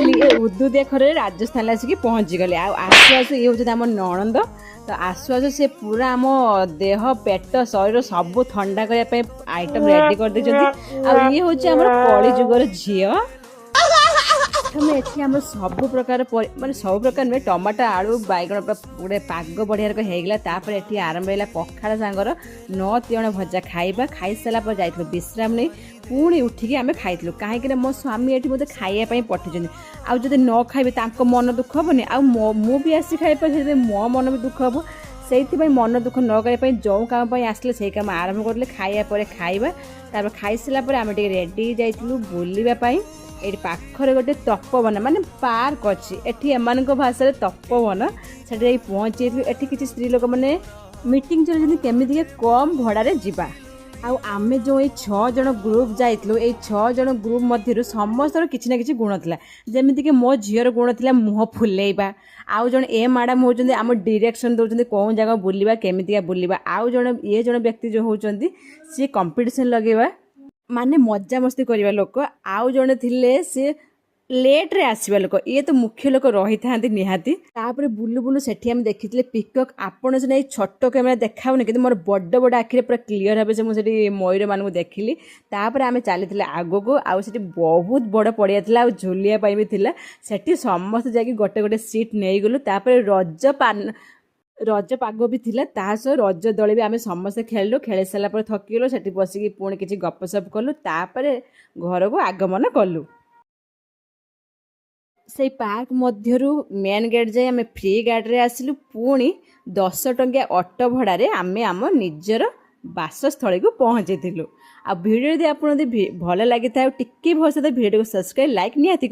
Finally ए उदुदिया खरे राजस्थान आसिक पहुँची गले। आसु आसु ये हूँ आम नणंद। तो आसु आसु से पूरा आम देह पेट शरीर सब ठंडा करने आइटम रेडी कर ये हूँ आम कली जुगर झी प्रथम एटी आम सब प्रकार माने सब प्रकार नुहे टमाटो आलू बैगण गोटे पाग बढ़िया होगा। ये आरंभ है पखाड़ सांगर 9 जण भजा खाइबा। खाई सारा जाइल विश्राम नहीं पुणी उठिकी आम खाइलु कहीं मो स्वामी ये मत खाइबा पठे आदि न खाइबे मन दुख हेनी मु भी आसी खाइबा मो मन भी दुख हम से मन दुख न करने जो कम आसले से कम आरंभ करें खाइबा खाइबा खाई सारापर आम रेडी जाइलु बुलवाई। ये पाखरे गोटे तपोवन माने पार्क अच्छी एटी एमान भाषा तपोवन से पहुँची एटी किसी स्त्री लोक मैंने मीटिंग चलते केमी कम भड़े जावा। आमे जो ये 6 जण ग्रुप जाइलु ये 6 जण ग्रुप मध्य समस्त किसी ना कि गुण था जमीक मो झीर गुण था मुह फुलेबा। आउ जन ए मैडम होती आम डायरेक्शन दौरान कौन जगह बुलवा केमितिका बुलवा। आउ जन ये जन व्यक्ति जो होती सी कंपटीशन लगेवा माने मजा मस्ती करवा लोक। आउ जड़े थे सी लेट रे आसवा लोक ये तो मुख्य लोक रही था निहाती। तापर बुलु बुलु सेठी हम देखी पिकक आपण से छोट कैमेरा देखाऊनी कि मोर बड़ बड़ आखिरे पूरा क्लीयर भाव से मुझे मयूर मान देखिली। तापर आम चली आग को आठ बहुत बड़ पड़िया था झुलिया भी थिला सेठी समस्त जाकि गोटे गोटे सीट नहीं गलु। तापर रज पाग भी थिला ता सह रज दली भी आम समस्ते खेलु। खेल सारा थकिगलु सेठी बसिकी पुणी किसी गपसप कलु तापर घर को आगमन कलु। से पार्क मध्यरु मेन गेट जाए आम फ्री गाड़ी आसिलु पुणी 10 टंकिया ऑटो भड़े आम आम निजर बासस्थल को पहुँची। आ वीडियो यदि आपको भल लगी था टिके भल भिडियो को सब्सक्राइब लाइक निहाती।